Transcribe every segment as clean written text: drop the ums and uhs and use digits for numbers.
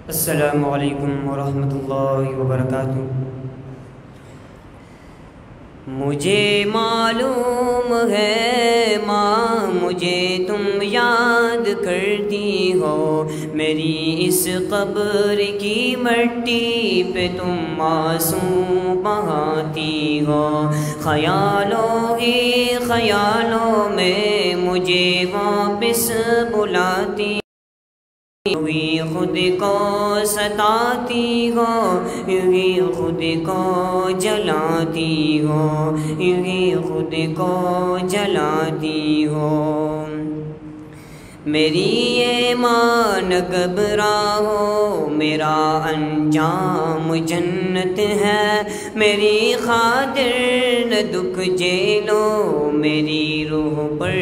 السلام علیکم ورحمۃ اللہ وبرکاتہ۔ مجھے معلوم ہے ماں مجھے تم یاد کرتی ہو، میری اس قبر کی مٹی پہ تم آنسو بہاتی ہو، خیالوں ہی خیالوں میں مجھے واپس بلاتی ہوئی، خود کو ستاتی ہو، یوں ہی خود کو جلاتی ہو، یوں ہی خود کو جلاتی ہو۔ میری یہ ماں نہ گھبراؤ، میرا انجام جنت ہے، میری خاطر نہ دکھ جھیلو، میری روح پر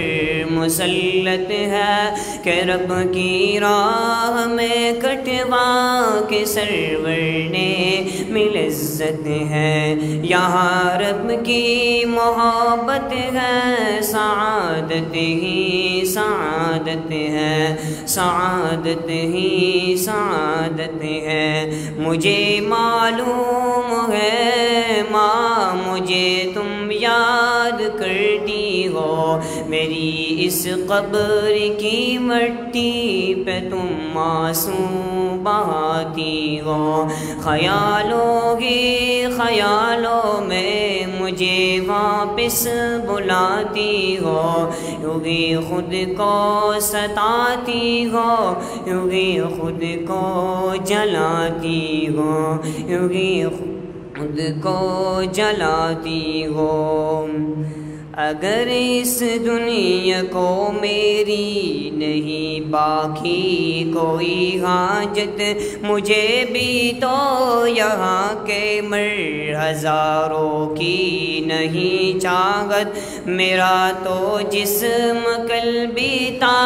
مسلط ہے کہ رب کی راہ میں کٹوا کے سرور نے مل عزت ہے، یہاں رب کی محبت ہے، سعادت ہی سعادت ہے، سعادت ہی سعادت ہے۔ مجھے معلوم ہے ماں مجھے تم یاد کرتی ہو، میری اس قبر کی مٹی پہ تم آنسو بہاتی ہو، خیالوں ہی خیالوں میں مجھے واپس بلاتی ہو، یوں ہی خود کو ستاتی ہو، یوں ہی خود کو جلاتی ہو، یوں ہی خود کو جلاتی ہو۔ اگر اس دنیا کو میری نہیں باقی کوئی حاجت، مجھے بھی تو یہاں کے مر ہزاروں کی نہیں چاہت، میرا تو جسم قلبی تا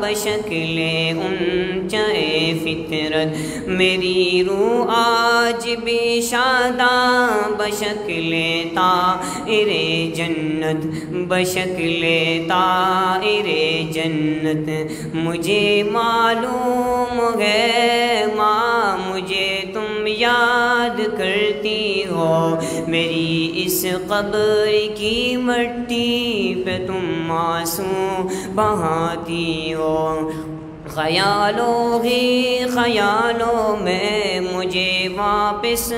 بشکل اونچے فطرت، میری روح آج بھی شاداں بشکل طائر جنت، بشکل طائر جنت۔ مجھے معلوم ہے ماں مجھے تم یاد کرتی ہو، میری اس قبر کی مٹی پہ تم آنسو بہاتی ہو، خیالوں ہی خیالوں میں مجھے واپس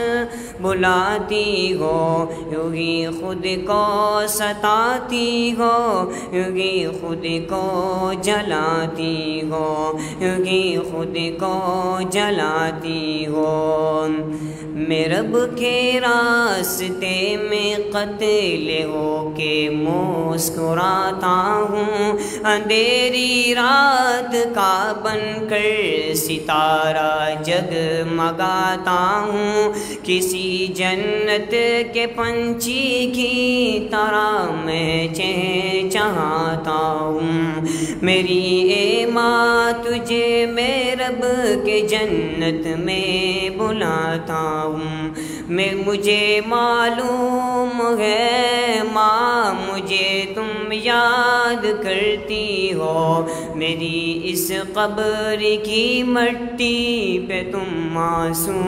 بلاتی ہو، یوں ہی خود کو ستاتی ہو، یوں ہی خود کو جلاتی ہو، یوں ہی خود کو جلاتی ہو۔ میں رب کے راستے میں قتل ہو کے مسکراتا ہوں، اندھیری رات کا بن کر ستارہ جگمگاتا ہوں، کسی جنت کے پنچھی کی طرح میں چہچہاتا ہوں، میری اے ماں تجھے میں رب کے جنت میں بلاتا ہوں۔ مجھے معلوم ہے ماں مجھے تم یاد کرتی ہو، میری اس قبر کی مٹی پہ تم آنسو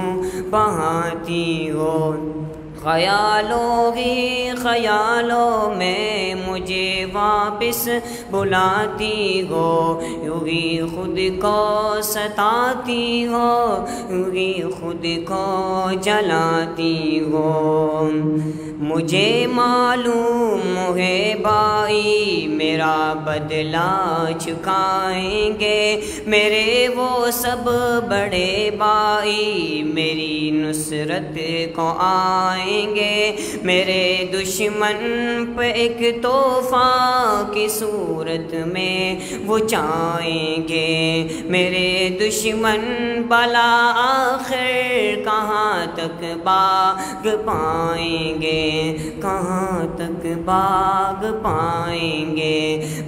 بہاتی ہو، خیالوں ہی خیالوں میں مجھے واپس بلاتی ہو، یوں ہی خود کو ستاتی ہو، یوں ہی خود کو جلاتی ہو۔ مجھے معلوم ہے بھائی میرا بدلہ چکائیں گے، میرے وہ سب بڑے بھائی میری نصرت کو آئیں گے، میرے دشمن پہ ایک تحفہ کی صورت میں وہ چاہیں گے، میرے دشمن بلا آخر کہاں تک باغ پائیں گے، کہاں تک باغ پائیں گے۔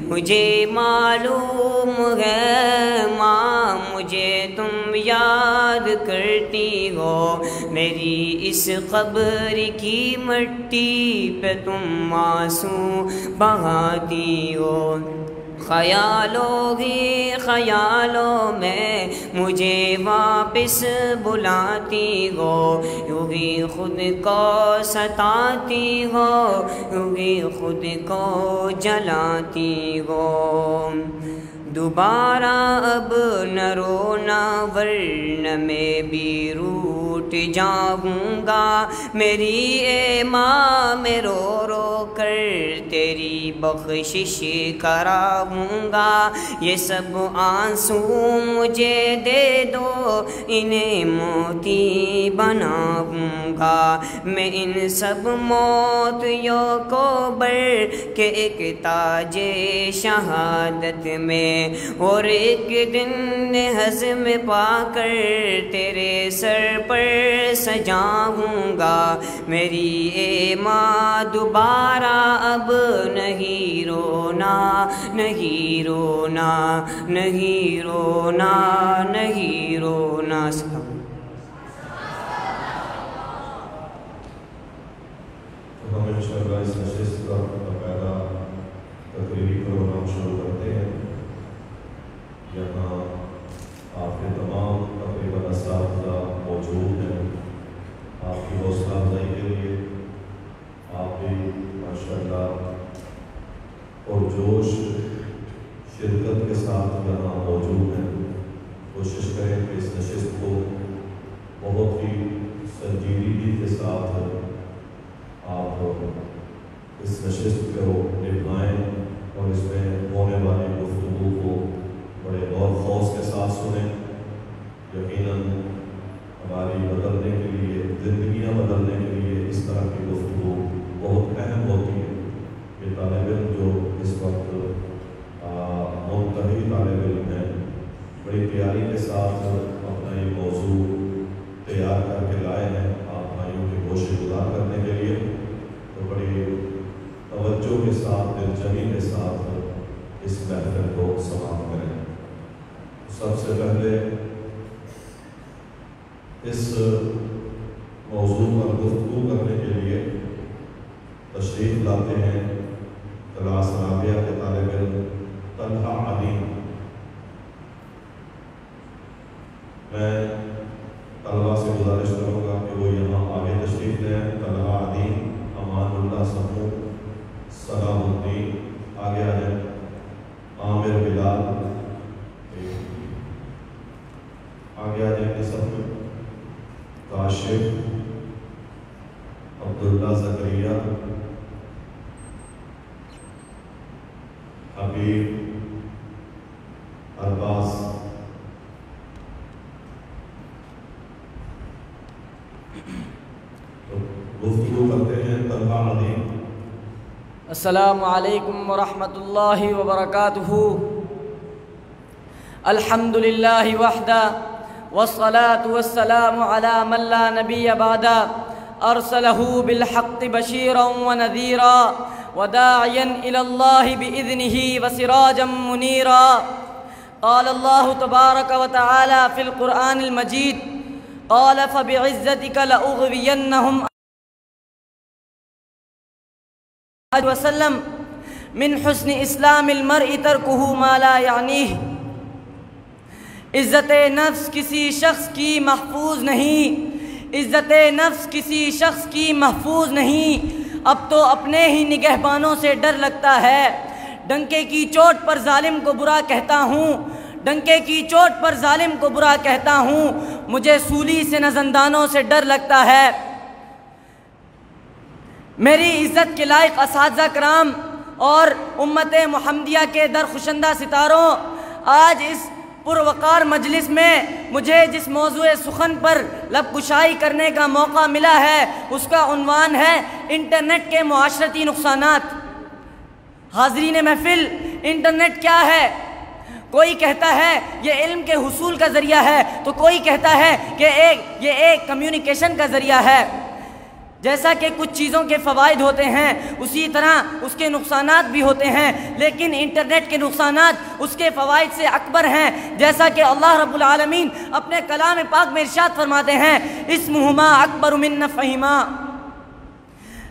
مجھے معلوم ہے ماں مجھے تم یاد کرتی ہو، میری اس قبر کی مٹی پہ تم آنسو بہاتی ہو، خیالوں ہی خیالوں میں مجھے واپس بلاتی ہو، یوں ہی خود کو ستاتی ہو، یوں ہی خود کو جلاتی ہو۔ دوبارہ اب نہ رونا ورنہ میں بھی روٹ جاؤں گا، میری اے ماں میں رو رو کر تیری بخشش کراؤں گا، یہ سب آنسو مجھے دے دو انہیں موتی بناؤں گا، میں ان سب موتیوں کو بر کے ایک تاج شہادت میں اور ایک دن ہضم پا کر تیرے سر پر سجاؤں گا، میری اے ماں دوبارہ اب نہیں رونا، نہیں رونا، نہیں رونا، نہیں رونا۔ ہم انشاءاللہ اس نشست کا باقاعدہ تقریری پروگرام شروع کرتے ہیں۔ یہاں آپ کے تمام تقریباً اساتذہ موجود ہیں، آپ کی حوصلہ افزائی کے لیے آپ بھی ماشاءاللہ پرجوش شرکت کے ساتھ یہاں موجود ہیں۔ کوشش کریں کہ اس نشست کو بہت ہی سنجیدگی کے ساتھ آپ اس نشست کو نبھائیں اور اس میں ہونے والی گفتگو کو بڑے غور خوض کے ساتھ سنیں۔ یقیناً ہماری بدلنے کے لیے، زندگیاں بدلنے کے لیے اس طرح کی گفتگو بہت اہم ہوتی ہے۔ یہ طالب علم جو اس وقت منتہی طالب علم ہیں، بڑی تیاری کے ساتھ اپنا یہ موضوع تیار کر کے لائے ہیں آپ بھائیوں کے گوشِ گزار کرنے کے لیے، تو بڑی توجہ کے ساتھ، دلجمی کے ساتھ اس محفل کو سماعت کریں۔ سب سے پہلے اس موضوع پر گفتگو کرنے کے لیے تشریف لاتے ہیں کلاس رابعہ کے طالب علم طلحہ علیم۔ میں طلبہ سے گزارش کروں گا کہ وہ یہاں آگے تشریف لیں۔ طلحہ علیم، امان اللہ سمو، سلام الدین آگے آ جائیں، عامر بلال آگے آ جائیں، سب میں کاشف، عبداللہ زکریا، حبیب، ارباز۔ گفتگو کرتے ہیں طلحہ علیم۔ السلام علیکم ورحمۃ اللہ وبرکاتہ۔ الحمد للہ وحدہ والصلاة والسلام علی من لا نبی بعدہ، ارسلہ بالحق بشیرا ونذیرا وداعیا الی اللہ بإذنہ وسراجا منیرا۔ قال اللہ تبارک وتعالی فی القرآن المجید، قال فبعزتک لأغوینہم وسلم من حسن اسلام المرء ترکہ ما لا یعنیہ۔ عزت نفس کسی شخص کی محفوظ نہیں، عزت نفس کسی شخص کی محفوظ نہیں، اب تو اپنے ہی نگہبانوں سے ڈر لگتا ہے۔ ڈنکے کی چوٹ پر ظالم کو برا کہتا ہوں، ڈنکے کی چوٹ پر ظالم کو برا کہتا ہوں، مجھے سولی سے نہ زندانوں سے ڈر لگتا ہے۔ میری عزت کے لائق اساتذہ کرام اور امت محمدیہ کے درخشندہ ستاروں، آج اس پروقار مجلس میں مجھے جس موضوع سخن پر لب کشائی کرنے کا موقع ملا ہے اس کا عنوان ہے انٹرنیٹ کے معاشرتی نقصانات۔ حاضرین محفل، انٹرنیٹ کیا ہے؟ کوئی کہتا ہے یہ علم کے حصول کا ذریعہ ہے، تو کوئی کہتا ہے کہ یہ ایک کمیونیکیشن کا ذریعہ ہے۔ جیسا کہ کچھ چیزوں کے فوائد ہوتے ہیں اسی طرح اس کے نقصانات بھی ہوتے ہیں، لیکن انٹرنیٹ کے نقصانات اس کے فوائد سے اکبر ہیں، جیسا کہ اللہ رب العالمین اپنے کلام پاک میں ارشاد فرماتے ہیں اسمہما اکبر من نفعہما۔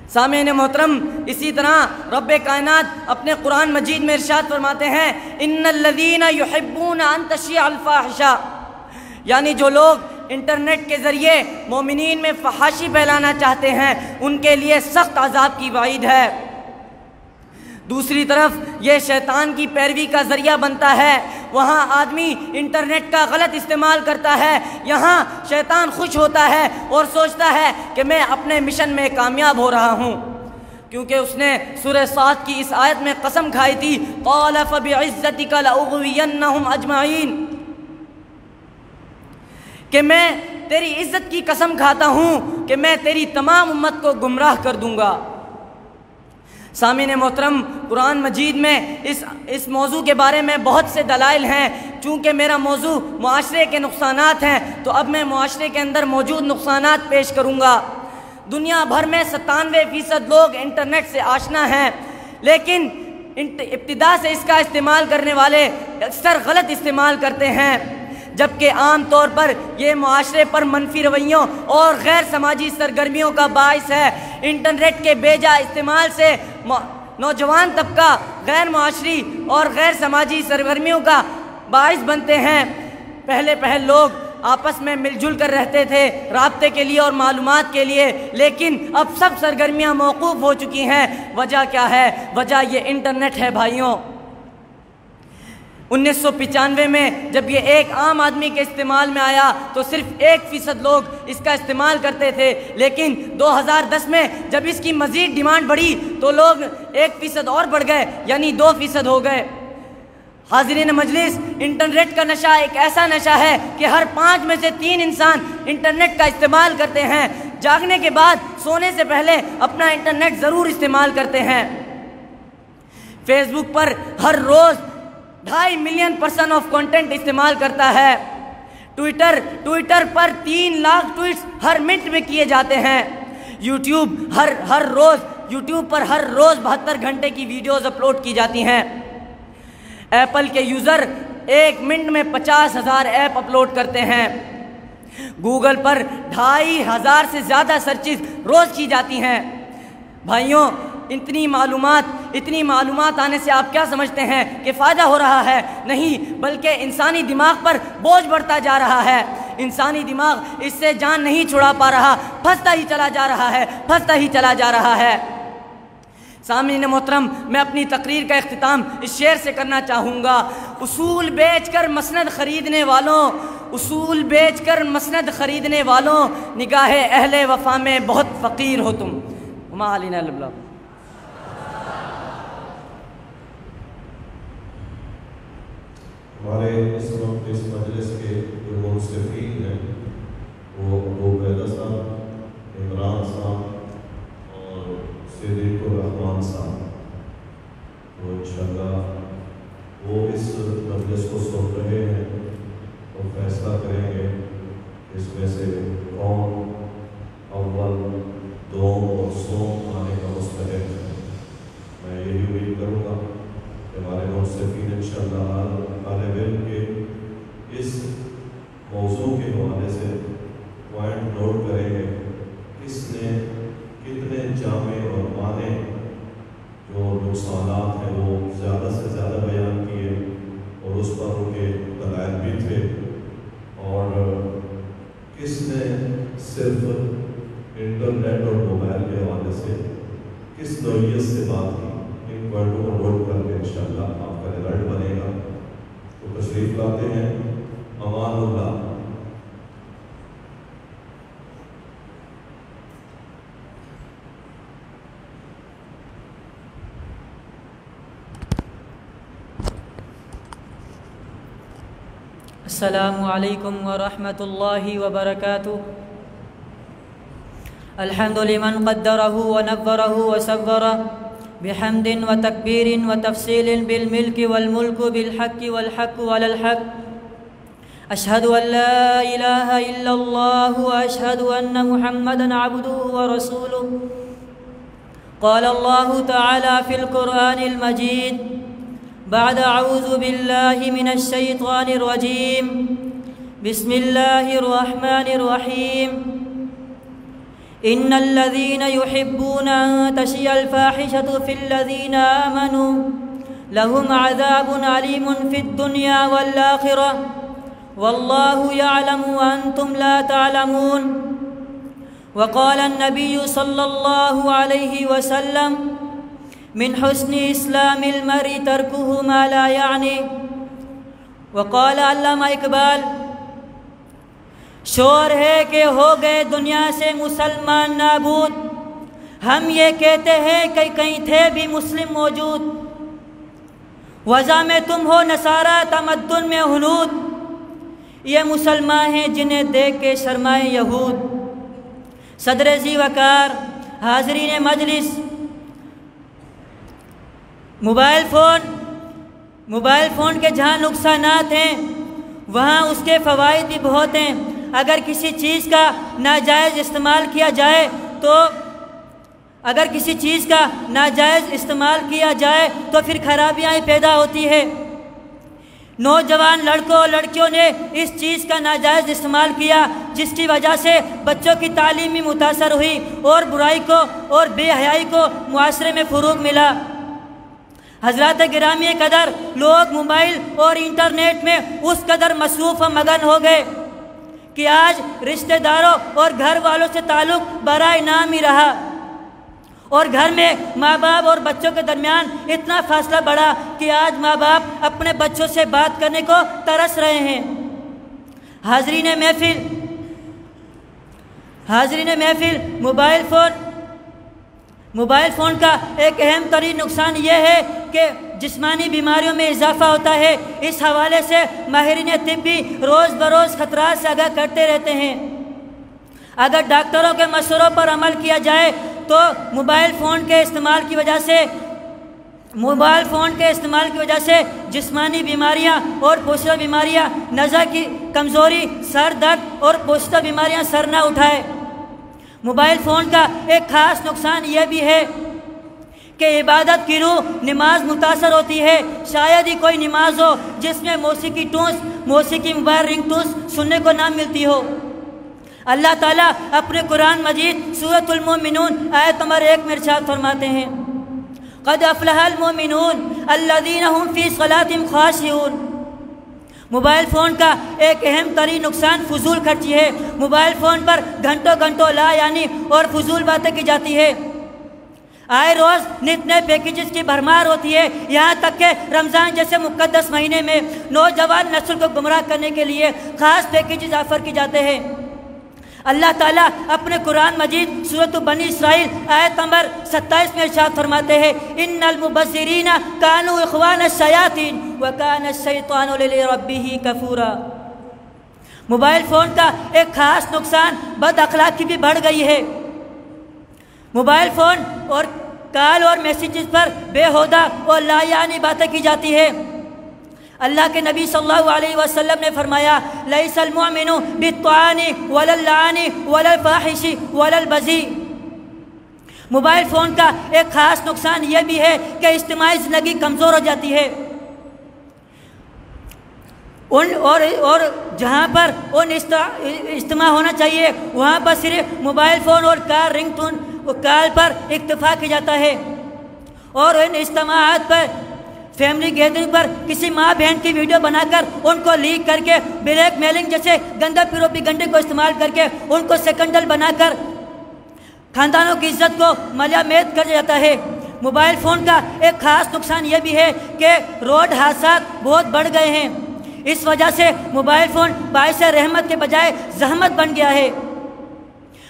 سامعین محترم، اسی طرح رب کائنات اپنے قرآن مجید میں ارشاد فرماتے ہیں ان الذین یحبون ان تشیع الفاحشہ، یعنی جو لوگ انٹرنیٹ کے ذریعے مومنین میں فحاشی پھیلانا چاہتے ہیں ان کے لیے سخت عذاب کی وعید ہے۔ دوسری طرف یہ شیطان کی پیروی کا ذریعہ بنتا ہے، وہاں آدمی انٹرنیٹ کا غلط استعمال کرتا ہے، یہاں شیطان خوش ہوتا ہے اور سوچتا ہے کہ میں اپنے مشن میں کامیاب ہو رہا ہوں، کیونکہ اس نے سورہ صاد کی اس آیت میں قسم کھائی تھی قال فبعزتک لاغوینہم اجمعین، کہ میں تیری عزت کی قسم کھاتا ہوں کہ میں تیری تمام امت کو گمراہ کر دوں گا۔ سامعین محترم، قرآن مجید میں اس موضوع کے بارے میں بہت سے دلائل ہیں۔ چونکہ میرا موضوع معاشرے کے نقصانات ہیں تو اب میں معاشرے کے اندر موجود نقصانات پیش کروں گا۔ دنیا بھر میں 97% لوگ انٹرنیٹ سے آشنا ہیں، لیکن ابتدا سے اس کا استعمال کرنے والے اکثر غلط استعمال کرتے ہیں، جبکہ عام طور پر یہ معاشرے پر منفی رویوں اور غیر سماجی سرگرمیوں کا باعث ہے۔ انٹرنیٹ کے بے جا استعمال سے نوجوان طبقہ غیر معاشری اور غیر سماجی سرگرمیوں کا باعث بنتے ہیں۔ پہلے لوگ آپس میں مل جل کر رہتے تھے رابطے کے لیے اور معلومات کے لیے، لیکن اب سب سرگرمیاں موقوف ہو چکی ہیں۔ وجہ کیا ہے؟ وجہ یہ انٹرنیٹ ہے بھائیوں۔ 1995 میں جب یہ ایک عام آدمی کے استعمال میں آیا تو صرف 1% لوگ اس کا استعمال کرتے تھے، لیکن 2010 میں جب اس کی مزید ڈیمانڈ بڑھی تو لوگ 1% اور بڑھ گئے، یعنی 2% ہو گئے۔ حاضرین مجلس، انٹرنیٹ کا نشہ ایک ایسا نشہ ہے کہ ہر 5 میں سے 3 انسان انٹرنیٹ کا استعمال کرتے ہیں۔ جاگنے کے بعد سونے سے پہلے اپنا انٹرنیٹ ضرور استعمال کرتے ہیں۔ فیس بک پر ہر روز 2.5 ملین پرسن آف کنٹینٹ استعمال کرتا ہے۔ ٹویٹر پر 3 لاکھ ٹویٹس ہر منٹ میں کیے جاتے ہیں۔ یوٹیوب پر ہر روز 72 گھنٹے کی ویڈیوز اپلوڈ کی جاتی ہیں۔ ایپل کے یوزر 1 منٹ میں 50,000 ایپ اپلوڈ کرتے ہیں۔ گوگل پر 2,500 سے زیادہ سرچز روز کی جاتی ہیں۔ بھائیوں، اتنی معلومات آنے سے آپ کیا سمجھتے ہیں کہ فائدہ ہو رہا ہے؟ نہیں، بلکہ انسانی دماغ پر بوجھ بڑھتا جا رہا ہے۔ انسانی دماغ اس سے جان نہیں چھڑا پا رہا، پھنستا ہی چلا جا رہا ہے۔ سامعین محترم، میں اپنی تقریر کا اختتام اس شعر سے کرنا چاہوں گا۔ اصول بیچ کر مسند خریدنے والوں نگاہ اہل وفا میں بہت فقیر ہو تم۔ وما علینا الا البلاغ۔ ہمارے اس وقت اس مجلس کے جو منصفین ہیں وہ ابو بیدہ صاحب، عمران صاحب اور صدیق الرحمان صاحب، تو انشاءاللہ وہ اس مجلس کو سن رہے ہیں اور فیصلہ کریں گے اس میں سے کون اول، دوم اور سوم آنے کا مستحق ہے۔ میں یہی امید کروں گا کہ ہمارے منصفین انشاءاللہ طالب علم کے اس موضوع کے حوالے سے پوائنٹ نوٹ کریں گے، کس نے کتنے جامع اور مانے جو نقصانات ہیں وہ زیادہ سے زیادہ بیان کیے اور اس پر ان کے دلائل بھی تھے، اور کس نے صرف انٹرنیٹ اور موبائل کے حوالے سے کس نوعیت سے بات کی۔ ان پوائنٹوں کو نوٹ کر کے انشاءاللہ آپ کا رزلٹ بنے گا۔ تو تشریف لاتے ہیں امان اللہ۔ السلام علیکم ورحمۃ اللہ وبرکاتہ۔ الحمد لمن قدرہ ونبرہ وصورہ بحمد وتکبیر وتفصیل بالملک والملک بالحق والحق وعلی الحق۔ اشہد ان لا الہ الا اللہ واشہد ان محمدا عبدہ ورسولہ۔ قال اللہ تعالی فی القرآن المجید بعد اعوذ باللہ من الشیطان الرجیم بسم اللہ الرحمن الرحیم۔ إن الذين يحبون أن تشيع الفاحشة في الذين آمنوا لهم عذاب أليم في الدنيا والآخرة والله يعلم وأنتم لا تعلمون. وقال النبي صلى الله عليه وسلم من حسن إسلام المرء تركه ما لا يعني. وقال علامہ اقبال شور ہے کہ ہو گئے دنیا سے مسلمان نابود، ہم یہ کہتے ہیں کہ کہیں تھے بھی مسلم موجود. وضع میں تم ہو نصارہ تمدن میں ہنود، یہ مسلمان ہیں جنہیں دیکھ کے شرمائے یہود. صدر ذی وقار، حاضرین مجلس، موبائل فون کے جہاں نقصانات ہیں وہاں اس کے فوائد بھی بہت ہیں. اگر کسی چیز کا ناجائز استعمال کیا جائے تو پھر خرابیاں پیدا ہوتی ہے. نوجوان لڑکوں اور لڑکیوں نے اس چیز کا ناجائز استعمال کیا جس کی وجہ سے بچوں کی تعلیم بھی متاثر ہوئی اور برائی کو اور بے حیائی کو معاشرے میں فروغ ملا. حضرات گرامی قدر، لوگ موبائل اور انٹرنیٹ میں اس قدر مصروف و مگن ہو گئے کہ آج رشتہ داروں اور گھر والوں سے تعلق برائے نام ہی رہا، اور گھر میں ماں باپ اور بچوں کے درمیان اتنا فاصلہ بڑھا کہ آج ماں باپ اپنے بچوں سے بات کرنے کو ترس رہے ہیں. حاضرین محفل، موبائل فون کا ایک اہم ترین نقصان یہ ہے کہ جسمانی بیماریوں میں اضافہ ہوتا ہے. اس حوالے سے ماہرین طب بھی روز بروز خطرات سے آگاہ کرتے رہتے ہیں. اگر ڈاکٹروں کے مشوروں پر عمل کیا جائے تو موبائل فون کے استعمال کی وجہ سے جسمانی بیماریاں اور پوشیدہ بیماریاں، نظر کی کمزوری، سر درد اور پوشیدہ بیماریاں سر نہ اٹھائے. موبائل فون کا ایک خاص نقصان یہ بھی ہے کہ عبادت کی روح نماز متاثر ہوتی ہے. شاید ہی کوئی نماز ہو جس میں موسیقی موبائل رنگ ٹونز سننے کو نہ ملتی ہو. اللہ تعالیٰ اپنے قرآن مجید سورۃ المؤمنون آیت نمبر 1 میں ارشاد فرماتے ہیں قد افلح المؤمنون الذین هم فی صلاتهم خاشعون. موبائل فون کا ایک اہم ترین نقصان فضول خرچی ہے. موبائل فون پر گھنٹوں لا یعنی اور فضول باتیں کی جاتی ہے. آئے روز نت نئے پیکیجز کی بھرمار ہوتی ہے. یہاں تک کہ رمضان جیسے مقدس مہینے میں نوجوان نسل کو گمراہ کرنے کے لیے خاص پیکیجز آفر کی جاتے ہیں. اللہ تعالیٰ اپنے قرآن مجید سورۃ بنی اسرائیل آیت نمبر 27 میں ارشاد فرماتے ہیں ان المبذرین کانوا اخوان الشیاطین وکان الشیطان لربہ کفورا. موبائل فون کا ایک خاص نقصان بد اخلاقی بھی بڑھ گئی ہے. موبائل فون اور کال اور میسیجز پر بے ہودہ اور لا یعنی باتیں کی جاتی ہے. اللہ کے نبی صلی اللہ علیہ وسلم نے فرمایا لیس المؤمن بالطعان ولا اللعان ولا الفاحش ولا البذی. موبائل فون کا ایک خاص نقصان یہ بھی ہے کہ اجتماعی زندگی کمزور ہو جاتی ہے. اور جہاں پر اجتماع ہونا چاہیے وہاں پر صرف موبائل فون اور کار رنگ ٹون کال پر اکتفا کیا جاتا ہے. اور ان اجتماعات پر فیملی گیدرنگ پر کسی ماں بہن کی ویڈیو بنا کر ان کو لیک کر کے بلیک میلنگ جیسے گندا پروپیگنڈے کو استعمال کر کے ان کو سیکنڈل بنا کر خاندانوں کی عزت کو ملیامیت کر جاتا ہے. موبائل فون کا ایک خاص نقصان یہ بھی ہے کہ روڈ حادثات بہت بڑھ گئے ہیں. اس وجہ سے موبائل فون باعث رحمت کے بجائے زحمت بن گیا ہے.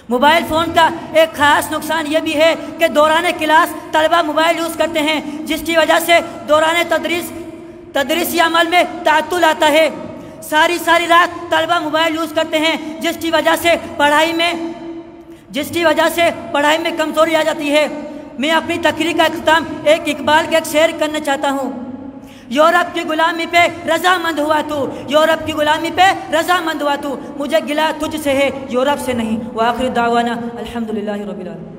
موبائل فون کا ایک خاص نقصان یہ بھی ہے کہ دوران کلاس طلبہ موبائل یوز کرتے ہیں جس کی وجہ سے دوران تدریسی عمل میں تعطل آتا ہے. ساری رات طلبہ موبائل یوز کرتے ہیں جس کی وجہ سے پڑھائی میں کمزوری آ جاتی ہے. میں اپنی تقریر کا اختتام ایک اقبال کے ایک شعر کرنا چاہتا ہوں. یورپ کی غلامی پہ رضامند ہوا تو، یورپ کی غلامی پہ رضامند ہوا تو، مجھے گلہ تجھ سے ہے یورپ سے نہیں. وآخر دعوانا الحمدللہ رب العالمین.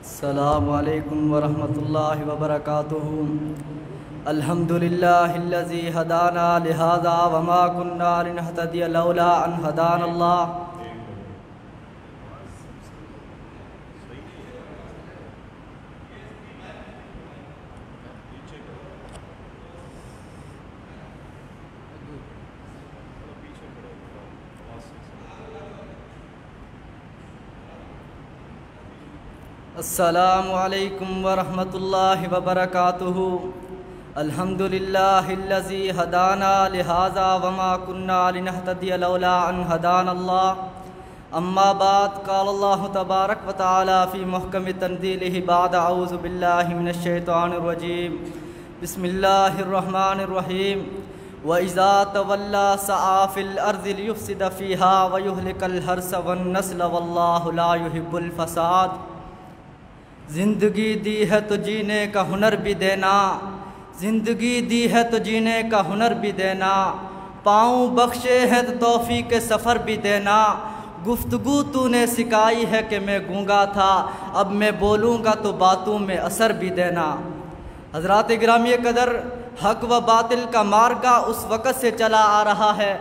السلام علیکم ورحمۃ اللہ وبرکاتہ. الحمدللہ الذی ہدانا لہذا وما کننا لنہتدی لولا ان ہدانا اللہ۔ السلام علیکم ورحمۃ اللہ وبرکاتہ۔ الحمدللہ الذی ہدانا لہذا وما کننا لنہتدی لولا ان ہدانا اللہ۔ اما بعد، قال اللہ تبارک و تعالی فی محکم تنزیلہ بعد اعوذ باللہ من الشیطان الرجیم، بسم اللہ الرحمن الرحیم۔ وَإِذَا تَوَلَّى سَعَى فِي الْأَرْضِ لِيُفْسِدَ فِيهَا وَيُهْلِكَ الْحَرْثَ وَالنَّسْلَ وَاللَّهُ لَا يُحِبُّ الْفَسَادَ۔ زندگی دی ہے تو جینے کا ہنر بھی دینا، زندگی دی ہے تو جینے کا ہنر بھی دینا، پاؤں بخشے ہیں تو توفیق سفر بھی دینا۔ گفتگو تو نے سکھائی ہے کہ میں گونگا تھا، اب میں بولوں گا تو باتوں میں اثر بھی دینا۔ حضرات گرامی قدر، حق و باطل کا مارکا اس وقت سے چلا آ رہا ہے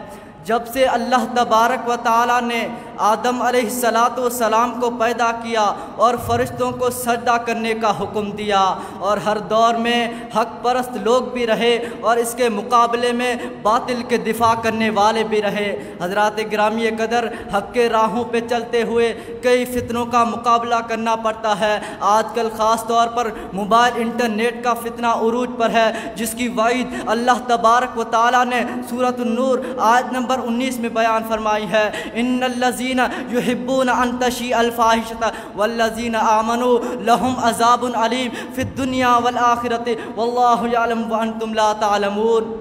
جب سے اللہ تبارک و تعالیٰ نے آدم علیہ السلام کو پیدا کیا اور فرشتوں کو سجدہ کرنے کا حکم دیا، اور ہر دور میں حق پرست لوگ بھی رہے اور اس کے مقابلے میں باطل کے دفاع کرنے والے بھی رہے۔ حضرات گرامی قدر، حق کے راہوں پہ چلتے ہوئے کئی فتنوں کا مقابلہ کرنا پڑتا ہے۔ آج کل خاص طور پر موبائل انٹرنیٹ کا فتنہ عروج پر ہے، جس کی وعید اللہ تبارک و تعالیٰ نے سورۃ النور آیت نمبر 19 میں بیان فرمائی ہے، ان الذین یحبون ان تشیع الفاحشۃ والذین آمنوا لہم عذاب علیم فی الدنیا والآخرۃ واللہ یعلم وانتم لا تعلمون۔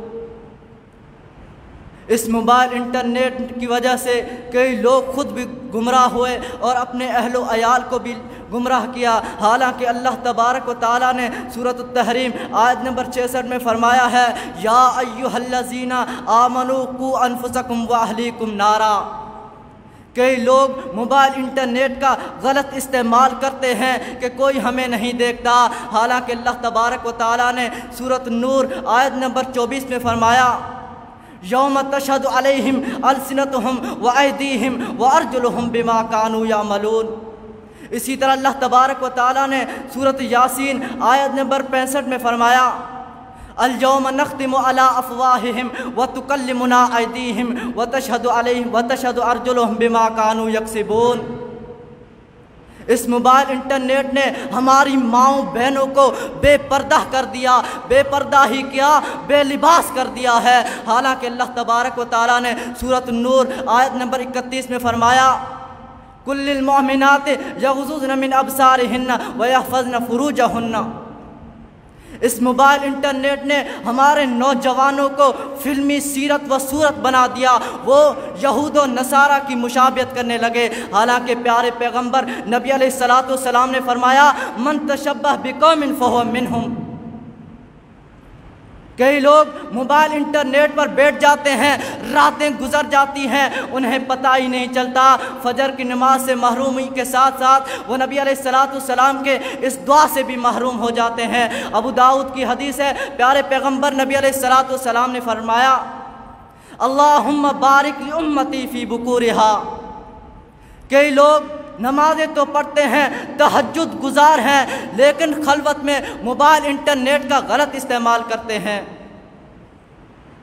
اس موبائل انٹرنیٹ کی وجہ سے کئی لوگ خود بھی گمراہ ہوئے اور اپنے اہل و عیال کو بھی گمراہ کیا، حالانکہ اللہ تبارک و تعالیٰ نے سورۃ التحریم آیت نمبر 66 میں فرمایا ہے، یا ایھا الذین آمنوا قوا انفسکم واہلیکم نارا۔ کئی لوگ موبائل انٹرنیٹ کا غلط استعمال کرتے ہیں کہ کوئی ہمیں نہیں دیکھتا، حالانکہ اللہ تبارک و تعالیٰ نے سورۃ النور آیت نمبر 24 میں فرمایا، یوم تشہد علیہم السنتہم وایدیہم وارجلہم بما کانوا یعملون۔ اسی طرح اللہ تبارک و تعالیٰ نے سورۃ یاسین آیت نمبر 65 میں فرمایا، اليوم نختم علی افواہہم وتکلمنا ایدیہم وتشہد علیہم وتشہد ارجلہم بما کانوا یکسبون۔ اس موبائل انٹرنیٹ نے ہماری ماؤں بہنوں کو بے پردہ کر دیا، بے پردہ ہی کیا، بے لباس کر دیا ہے، حالانکہ اللہ تبارک و تعالیٰ نے سورۃ النور آیت نمبر 31 میں فرمایا، کل للمؤمنات یغضضن من ابصارہن ویحفظن فروجہن۔ اس موبائل انٹرنیٹ نے ہمارے نوجوانوں کو فلمی سیرت و صورت بنا دیا، وہ یہود و نصارہ کی مشابہت کرنے لگے، حالانکہ پیارے پیغمبر نبی علیہ السلام نے فرمایا، من تشبہ بقوم فہو منہم۔ کئی لوگ موبائل انٹرنیٹ پر بیٹھ جاتے ہیں، راتیں گزر جاتی ہیں، انہیں پتہ ہی نہیں چلتا، فجر کی نماز سے محرومی کے ساتھ ساتھ وہ نبی علیہ السلام کے اس دعا سے بھی محروم ہو جاتے ہیں۔ ابو داؤد کی حدیث ہے، پیارے پیغمبر نبی علیہ السلام نے فرمایا، اللہم بارک لامتی فی بکورہا۔ کئی لوگ نمازیں تو پڑھتے ہیں، تہجد گزار ہیں، لیکن خلوت میں موبائل انٹرنیٹ کا غلط استعمال کرتے ہیں۔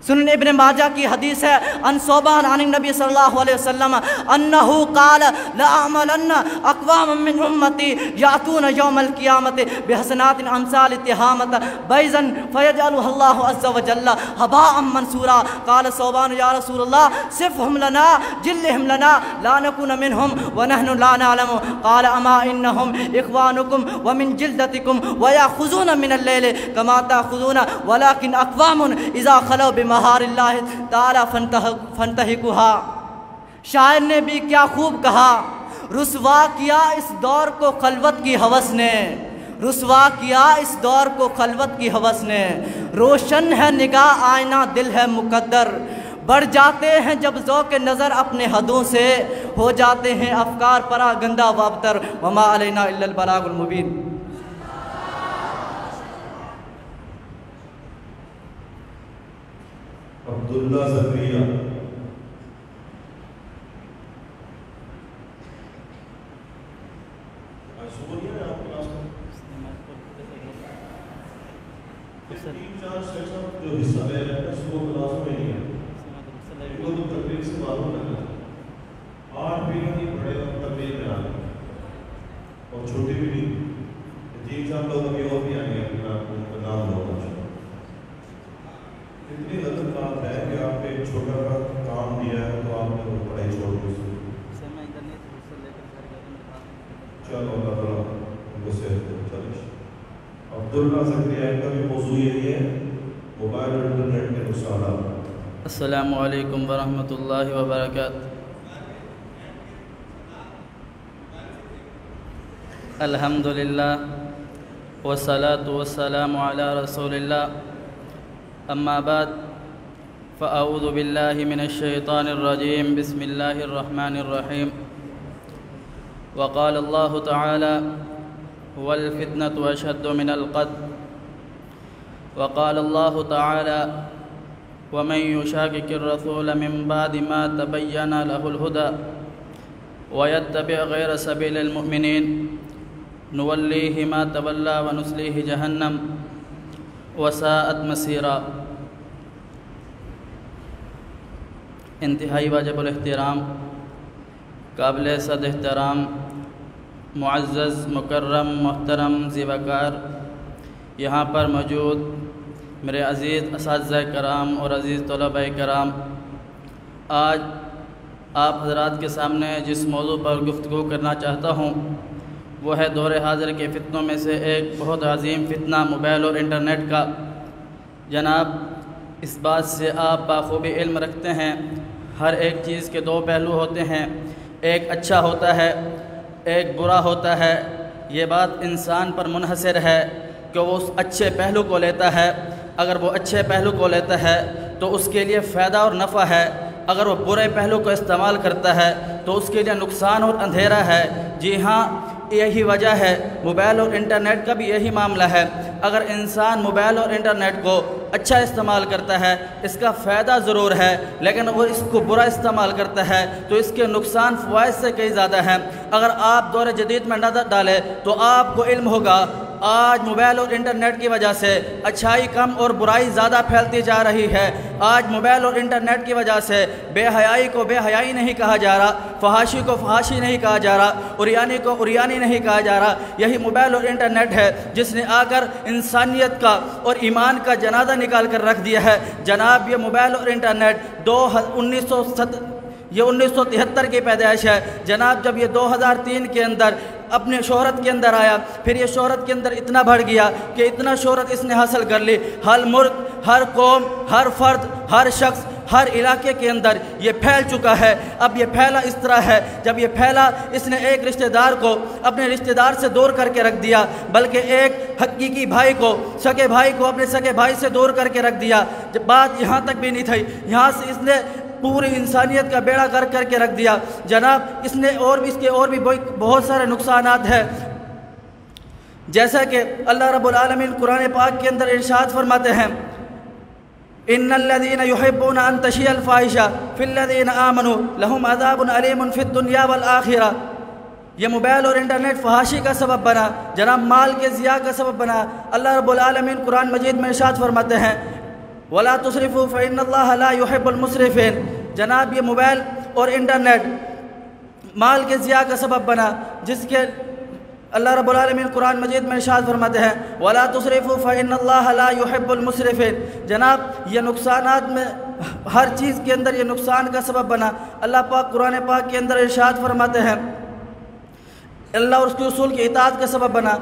سنن ابن ماجہ کی حدیث ہے، ان صوبان عن النبی صلی اللہ علیہ وسلم انہو قال لأعملن اقوام من امتی یاتون یوم القیامت بحسنات امثال تہامت بیضا فیجعلها اللہ عز وجل ہباء منثورا۔ قال صوبان یا رسول اللہ صفهم لنا جلهم لنا لا نكون منهم ونحن لا نعلم۔ قال اما انهم اخوانكم ومن جلدتكم ويأخذون من الليل كما تأخذون ولكن اقوام اذا خلوا بمہار اللہ تعالی فانتہکوها۔ شاعر نے بھی کیا خوب کہا، رسوا کیا اس دور کو خلوت کی ہوس نے، رسوا کیا اس دور کو خلوت کی ہوس نے۔ روشن ہے نگاہ آئینہ دل ہے مقدر، بڑھ جاتے ہیں جب ذوق نظر اپنے حدوں سے، ہو جاتے ہیں افکار پرا گندہ وابتر، وما علینا الا البلاغ المبین۔ عبداللہ زکریا، جو حصہ لے رہے ہیں صبح کلاسوں میں نہیں ہے، ان کو تو تقریر سے معلوم لگا 8 مہینے نہیں پڑے اور تقریر میں آ گئے اور چھوٹی بھی نہیں، 3-4 لوگ ابھی اور بھی آئیں گے، اپنا نام لوگ اتنی غلط بات ہے کہ آپ نے ایک چھوٹا سا کام دیا ہے تو آپ نے وہ پڑھائی چھوڑ دی۔ چلو اللہ تعالیٰ ان کو صحت دے۔ عبداللہ زکریا کا بھی موضوع یہی ہے، موبائل اور انٹرنیٹ کے نقصانات۔ السلام علیکم ورحمۃ اللہ وبرکاتہ۔ الحمد للہ والصلاة والسلام علی رسول اللہ، اما بعد فاعوذ باللہ من الشیطان الرجیم، بسم اللہ الرحمن الرحیم۔ وقال اللہ تعالی والفتنة أشد من القتل، وقال الله تعالى ومن يشاقق الرسول من بعد ما تبين له الهدى ويتبع غير سبيل المؤمنين نوليه ما تولى ونصليه جهنم وساءت مصيرا۔ انتہائی واجب الاحترام، قابل صد احترام، معزز مکرم محترم ذی وقار یہاں پر موجود میرے عزیز اساتذہ کرام اور عزیز طلباء کرام، آج آپ حضرات کے سامنے جس موضوع پر گفتگو کرنا چاہتا ہوں وہ ہے دور حاضر کے فتنوں میں سے ایک بہت عظیم فتنہ موبائل اور انٹرنیٹ کا۔ جناب، اس بات سے آپ بخوبی علم رکھتے ہیں، ہر ایک چیز کے 2 پہلو ہوتے ہیں، ایک اچھا ہوتا ہے، ایک برا ہوتا ہے۔ یہ بات انسان پر منحصر ہے کہ وہ اس اچھے پہلو کو لیتا ہے۔ اگر وہ اچھے پہلو کو لیتا ہے تو اس کے لیے فائدہ اور نفع ہے، اگر وہ برے پہلو کو استعمال کرتا ہے تو اس کے لیے نقصان اور اندھیرا ہے۔ جی ہاں، یہی وجہ ہے، موبائل اور انٹرنیٹ کا بھی یہی معاملہ ہے۔ اگر انسان موبائل اور انٹرنیٹ کو اچھا استعمال کرتا ہے اس کا فائدہ ضرور ہے، لیکن وہ اس کو برا استعمال کرتا ہے تو اس کے نقصان فوائد سے کئی زیادہ ہیں۔ اگر آپ دور جدید میں نظر ڈالیں تو آپ کو علم ہوگا آج موبائل اور انٹرنیٹ کی وجہ سے اچھائی کم اور برائی زیادہ پھیلتی جا رہی ہے۔ آج موبائل اور انٹرنیٹ کی وجہ سے بے حیائی کو بے حیائی نہیں کہا جا رہا، فحاشی کو فحاشی نہیں کہا جا رہا، عریانی کو عریانی نہیں کہا جا رہا۔ یہی موبائل اور انٹرنیٹ ہے جس نے آ کر انسانیت کا اور ایمان کا جنازہ نکال کر رکھ دیا ہے۔ جناب، یہ موبائل اور انٹرنیٹ 1973 کی پیدائش ہے۔ جناب، جب یہ 2003 کے اندر اپنے شہرت کے اندر آیا، پھر یہ شہرت کے اندر اتنا بڑھ گیا کہ اتنا شہرت اس نے حاصل کر لی، ہر ملک، ہر قوم، ہر فرد، ہر شخص، ہر علاقے کے اندر یہ پھیل چکا ہے۔ اب یہ پھیلا اس طرح ہے، جب یہ پھیلا اس نے ایک رشتہ دار کو اپنے رشتہ دار سے دور کر کے رکھ دیا، بلکہ ایک حقیقی بھائی کو، سگے بھائی کو اپنے سگے بھائی سے دور کر کے رکھ دیا۔ جب بات یہاں تک بھی نہیں تھی، یہاں سے اس نے پوری انسانیت کا بیڑا کر کر کے رکھ دیا۔ جناب، اس نے اس کے اور بھی بہت سارے نقصانات ہیں، جیسا کہ اللہ رب العالمین قرآن پاک کے اندر ارشاد فرماتے ہیں، ان الذين يحبون ان تشيع الفاحشة في الذين آمنوا لهم عذاب أليم في الدنيا والآخرة۔ یہ موبائل اور انٹرنیٹ فحاشی کا سبب بنا، جناب مال کے ضیاع کا سبب بنا۔ اللہ رب العالمین قرآن مجید میں ارشاد فرماتے ہیں، وَلَا تُسْرِفُوا فَإِنَّ اللَّهَ لَا يُحِبُّ الْمُسْرِفِينَ۔ جناب، یہ موبائل اور انٹرنیٹ مال کے ضیاع کا سبب بنا، جس کے اللہ رب العالمین قرآن مجید میں ارشاد فرماتے ہیں، وَلَا تُسْرِفُوا فَإِنَّ اللَّهَ لَا يُحِبُّ الْمُسْرِفِينَ۔ جناب، یہ نقصانات میں ہر چیز کے اندر یہ نقصان کا سبب بنا۔ اللہ پاک قرآن پاک کے اندر ارشاد فرماتے ہیں، اللہ اور اس کے رسول کی اطاعت کا سبب بنا۔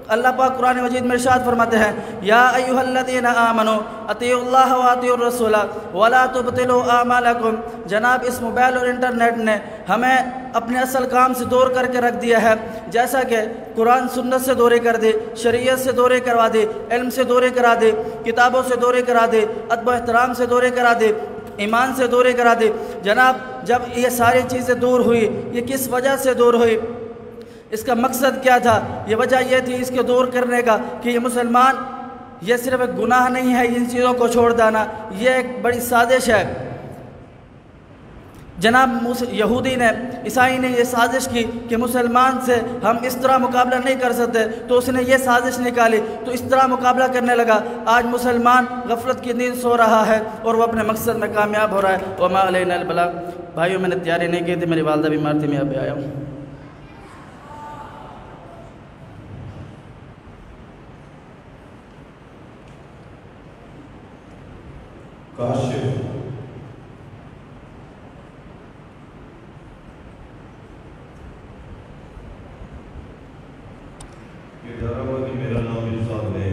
اللہ پاک قرآن مجید میں ارشاد فرماتے ہیں، یا ایھا الذین آمنوا اطیعوا اللہ واطیعوا الرسول ولا تبطلوا اعمالکم۔ جناب، اس موبائل اور انٹرنیٹ نے ہمیں اپنے اصل کام سے دور کر کے رکھ دیا ہے، جیسا کہ قرآن سنت سے دوری کر دی، شریعت سے دوری کروا دی، علم سے دوری کرا دی، کتابوں سے دوری کرا دی، ادب و احترام سے دوری کرا دی، ایمان سے دوری کرا دی۔ جناب، جب یہ ساری چیزیں دور ہوئی، یہ کس وجہ سے دور ہوئی؟ اس کا مقصد کیا تھا؟ یہ وجہ یہ تھی اس کے دور کرنے کا کہ یہ مسلمان یہ صرف ایک گناہ نہیں ہے ان چیزوں کو چھوڑ دینا، یہ ایک بڑی سازش ہے۔ جناب یہودی نے، عیسائی نے یہ سازش کی کہ مسلمان سے ہم اس طرح مقابلہ نہیں کر سکتے، تو اس نے یہ سازش نکالی تو اس طرح مقابلہ کرنے لگا۔ آج مسلمان غفلت کی نیند سو رہا ہے اور وہ اپنے مقصد میں کامیاب ہو رہا ہے۔ وما علینا البلاغ۔ بھائیوں میں نے تیاری نہیں کی تھی، میری والدہ بیمار تھی، میں ابھی آیا ہوں۔ کاشف میرا نام ارشاد ہے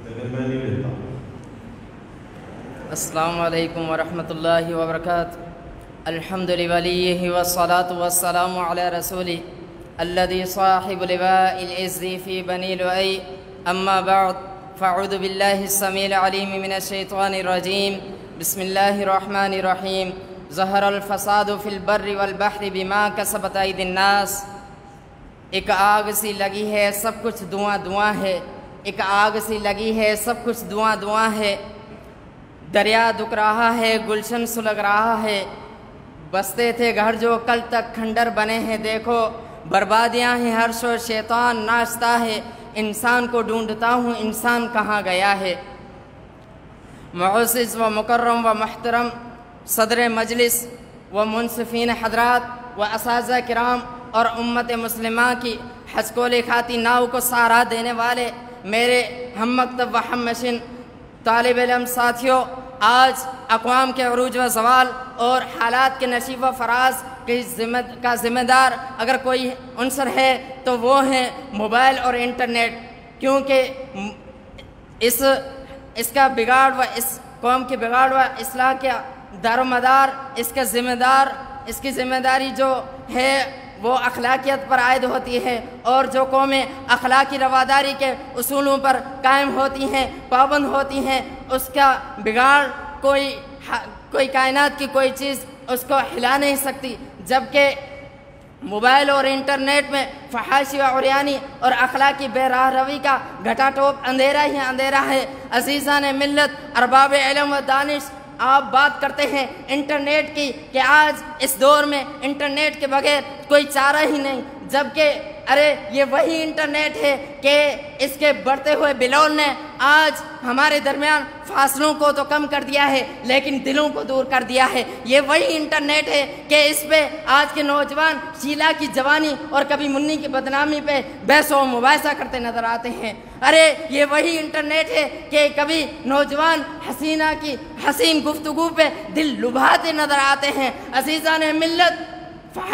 لیکن میں نہیں لیتا۔ السلام علیکم ورحمۃ اللہ وبرکاتہ۔ الحمد لولیہ والصلاة والسلام علی رسولہ الذی صاحب لواء العز فی بنی لؤی، اما بعد فاعوذ باللہ السمیع العلیم من الشیطان الرجیم، بسم اللہ الرحمن الرحیم۔ ظہر الفساد فی البر والبحر بما کسبت ایدی الناس۔ ایک آگ سی لگی ہے، سب کچھ دھواں دھواں ہے، ایک آگ سی لگی ہے، سب کچھ دھواں دھواں ہے۔ دریا دکھ رہا ہے، گلشن سلگ رہا ہے، بستے تھے گھر جو کل تک کھنڈر بنے ہیں، دیکھو بربادیاں ہیں، ہر شو شیطان ناچتا ہے، انسان کو ڈھونڈتا ہوں انسان کہاں گیا ہے۔ معزز و مکرم و محترم صدر مجلس و منصفین حضرات و اساتذہ کرام اور امت مسلمہ کی حسکول کھاتی ناؤ کو سہارا دینے والے میرے ہم مکتب و ہم مشن طالب علم ساتھیوں، آج اقوام کے عروج و زوال اور حالات کے نشیب و فراز کا ذمہ دار اگر کوئی عنصر ہے تو وہ ہیں موبائل اور انٹرنیٹ، کیونکہ اس کا بگاڑ و اس قوم کی بگاڑ و اصلاح کا دار و مدار اس کی ذمہ داری جو ہے وہ اخلاقیت پر عائد ہوتی ہے، اور جو قومیں اخلاقی رواداری کے اصولوں پر قائم ہوتی ہیں، پابند ہوتی ہیں، اس کا بگاڑ کوئی کائنات کی کوئی چیز اس کو ہلا نہیں سکتی۔ جبکہ موبائل اور انٹرنیٹ میں فحاشی و عریانی اور اخلاقی بے راہ روی کا گھٹا ٹوپ اندھیرا ہی اندھیرا ہے۔ عزیزان ملت، ارباب علم و دانش، آپ بات کرتے ہیں انٹرنیٹ کی کہ آج اس دور میں انٹرنیٹ کے بغیر کوئی چارہ ہی نہیں، جبکہ ارے یہ وہی انٹرنیٹ ہے کہ اس کے بڑھتے ہوئے بلول نے آج ہمارے درمیان فاصلوں کو تو کم کر دیا ہے لیکن دلوں کو دور کر دیا ہے۔ یہ وہی انٹرنیٹ ہے کہ اس پہ آج کے نوجوان شیلا کی جوانی اور کبھی منی کی بدنامی پہ بحث و مباحثہ کرتے نظر آتے ہیں۔ ارے یہ وہی انٹرنیٹ ہے کہ کبھی نوجوان حسینہ کی حسین گفتگو پہ دل لبھاتے نظر آتے ہیں۔ عزیزان ملت،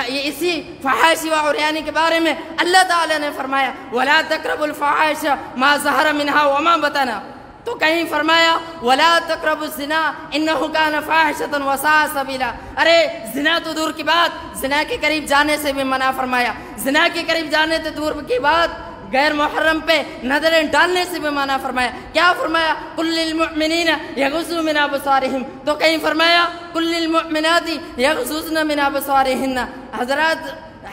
اسی فحاشی و عریانی کے بارے میں اللہ تعالیٰ نے فرمایا وَلَا تَقْرَبُوا الْفَحَاشَ مَا ظَهَرَ مِنْهَا وَمَا بَطَنَ، تو کہیں فرمایا وَلَا تَقْرَبُوا الزِّنَا إِنَّهُ كَانَ فَاحِشَةً وَسَاءَ سَبِيلًا۔ ارے زنا تو دور کی بات، زنا کے قریب جانے سے بھی منع فرمایا، زنا کے قریب جانے سے دور کی بات، غیر محرم پہ نظریں ڈالنے سے بھی منع فرمایا۔ کیا فرمایا؟ قُلْ لِلْمُؤْمِنِينَ يَغْضُضُّوا مِنْ أَبْصَارِهِمْ، تو کہیں فرمایا قُلْ لِلْمُؤْمِنَاتِ يَغْضُضْنَ مِنْ أَبْصَارِهِنَّ۔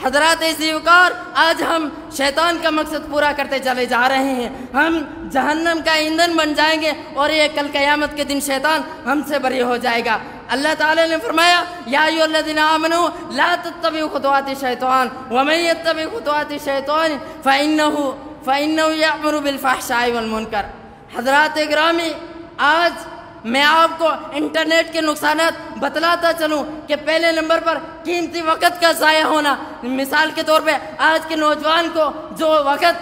حضرات عزیز وقار، آج ہم شیطان کا مقصد پورا کرتے چلے جا رہے ہیں، ہم جہنم کا ایندھن بن جائیں گے اور یہ کل قیامت کے دن شیطان ہم سے بری ہو جائے گا۔ اللہ تعالیٰ نے فرمایا یا ایھا الذین آمنوا لا تتبعوا خطوات الشیطان ومن یتبع خطوات الشیطان فإنه یأمر بالفحشاء والمنکر۔ حضرات گرامی، آج میں آپ کو انٹرنیٹ کے نقصانات بتلاتا چلوں کہ پہلے نمبر پر قیمتی وقت کا ضائع ہونا۔ مثال کے طور پہ آج کے نوجوان کو جو وقت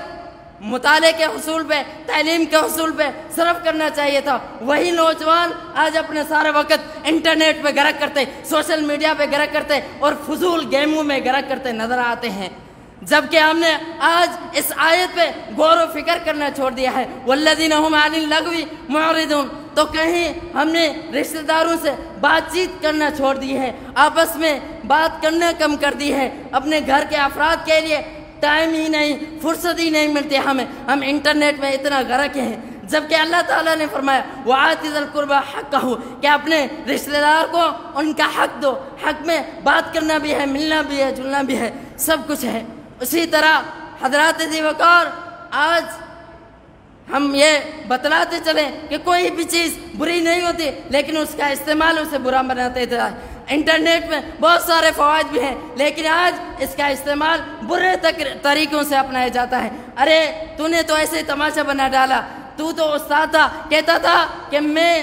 مطالعے کے حصول پہ، تعلیم کے حصول پہ صرف کرنا چاہیے تھا، وہی نوجوان آج اپنے سارے وقت انٹرنیٹ پہ غرق کرتے، سوشل میڈیا پہ غرق کرتے اور فضول گیموں میں غرق کرتے نظر آتے ہیں۔ جبکہ ہم نے آج اس آیت پہ غور و فکر کرنا چھوڑ دیا ہے والذین هم عن اللغو معرضون، تو کہیں ہم نے رشتہ داروں سے بات چیت کرنا چھوڑ دی ہے، آپس میں بات کرنا کم کر دی ہے، اپنے گھر کے افراد کے لیے ٹائم ہی نہیں، فرصت ہی نہیں ملتی ہمیں، ہم انٹرنیٹ میں اتنا غرق ہیں۔ جبکہ اللہ تعالیٰ نے فرمایا وَآتِ ذَا الْقُرْبَى حَقَّهُ، کہ اپنے رشتہ دار کو ان کا حق دو، حق میں بات کرنا بھی ہے، ملنا بھی ہے، جلنا بھی ہے، سب کچھ ہے۔ اسی طرح حضرات ذی وقار، آج ہم یہ بتلاتے چلیں کہ کوئی بھی چیز بری نہیں ہوتی، لیکن اس کا استعمال اسے برا بناتے تھے۔ انٹرنیٹ میں بہت سارے فوائد بھی ہیں، لیکن آج اس کا استعمال برے طریقوں سے اپنایا جاتا ہے۔ ارے تو نے تو ایسے تماشا بنا ڈالا، تو استاد تھا، کہتا تھا کہ میں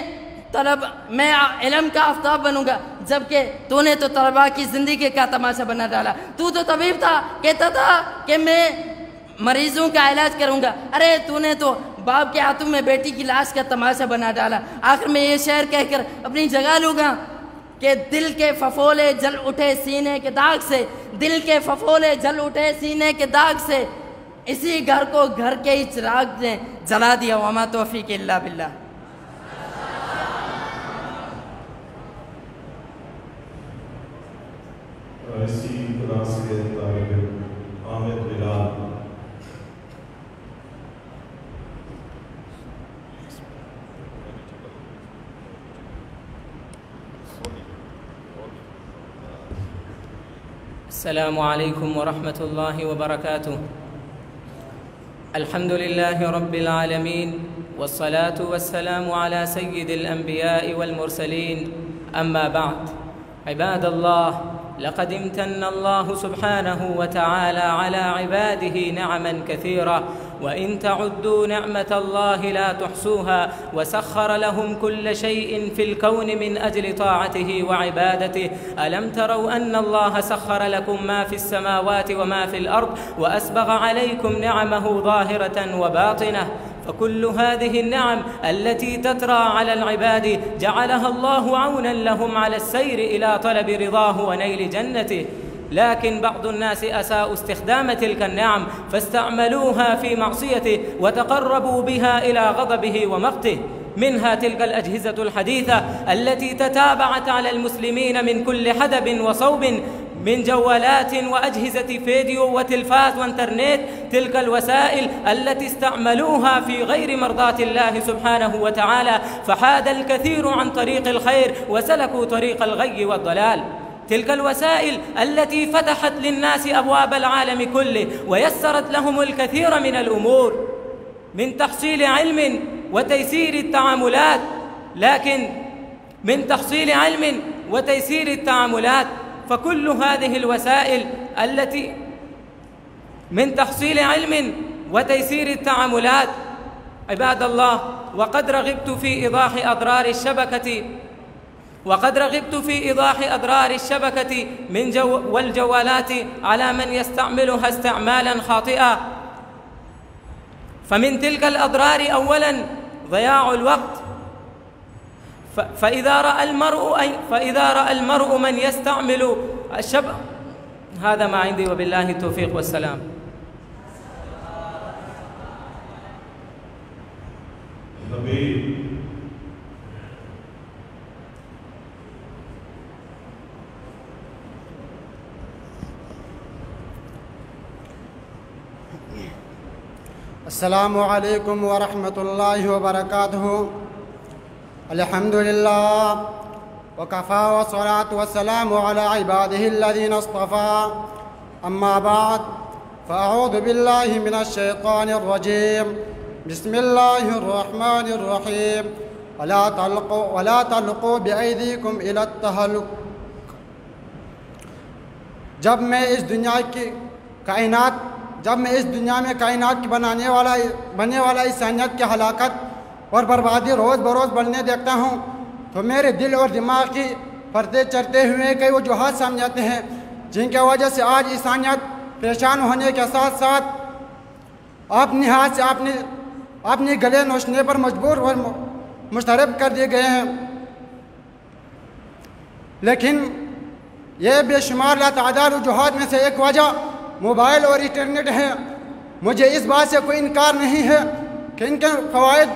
علم کا آفتاب بنوں گا، جبکہ تو نے تو طلباء کی زندگی کا تماشا بنا ڈالا۔ تو طبیب تھا، کہتا تھا کہ میں مریضوں کا علاج کروں گا، ارے تو نے تو باپ کے ہاتھوں میں بیٹی کی لاش کا تماشا بنا ڈالا۔ آخر میں یہ شعر کہہ کر اپنی جگہ لوں گا کہ دل کے ففولے جل اٹھے سینے کے داغ سے، دل کے ففولے جل اٹھے سینے کے داغ سے، اسی گھر کو گھر کے ہی چراغ نے جلا دیا، وما توفیق الا باللہ۔ اسی طرح سے طالب عامر بلال السلام عليكم ورحمة الله وبركاته. الحمد لله رب العالمين، والصلاة والسلام على سيد الأنبياء والمرسلين، أما بعد. عباد الله، لقد امتن الله سبحانه وتعالى على عباده نعما كثيرة، وإن تعدوا نعمة الله لا تحصوها، وسخر لهم كل شيء في الكون من أجل طاعته وعبادته. ألم تروا أن الله سخر لكم ما في السماوات وما في الأرض، وأسبغ عليكم نعمه ظاهرة وباطنة؟ فكل هذه النعم التي تترى على العباد جعلها الله عونا لهم على السير إلى طلب رضاه ونيل جنته، لكن بعض الناس أساءوا استخدام تلك النعم فاستعملوها في معصيته وتقربوا بها إلى غضبه ومقته. منها تلك الأجهزة الحديثة التي تتابعت على المسلمين من كل حدب وصوب، من جوالات وأجهزة فيديو وتلفاز وانترنت، تلك الوسائل التي استعملوها في غير مرضاة الله سبحانه وتعالى، فحاد الكثير عن طريق الخير وسلكوا طريق الغي والضلال. تلك الوسائل التي فتحت للناس أبواب العالم كله ويسرت لهم الكثير من الأمور، من تحصيل علم وتيسير التعاملات، لكن من تحصيل علم وتيسير التعاملات، فكل هذه الوسائل التي من تحصيل علم وتيسير التعاملات، عباد الله، وقد رغبت في إيضاح أضرار الشبكة والجوالات على من يستعملها استعمالا خاطئا. فمن تلك الأضرار أولا ضياع الوقت، فإذا رأى المرء من يستعمل الشبكة. هذا ما عندي، وبالله التوفيق والسلام. السلام علیکم ورحمۃ اللہ وبرکاتہ. الحمد للہ وکفا والصلاة والسلام علی عباده الذین اصطفى. اما بعد، فاعوذ باللہ من الشیطان الرجیم. بسم اللہ الرحمن الرحیم. ولا تلقوا بأیدیکم الی التہلک. جب میں اس دنیا میں کائنات کی بننے والا انسانیت کی ہلاکت اور بربادی روز بروز بڑھنے دیکھتا ہوں تو میرے دل اور دماغ کی پردے چڑھتے ہوئے کئی وجوہات سامنے آتے ہیں جن کی وجہ سے آج انسانیت پریشان ہونے کے ساتھ ساتھ اپنی ہاتھ سے اپنی گلے نوچنے پر مجبور اور مشترک کر دیے گئے ہیں. لیکن یہ بے شمار لاتعداد وجوہات میں سے ایک وجہ موبائل اور انٹرنیٹ ہے. مجھے اس بات سے کوئی انکار نہیں ہے کہ ان کے فوائد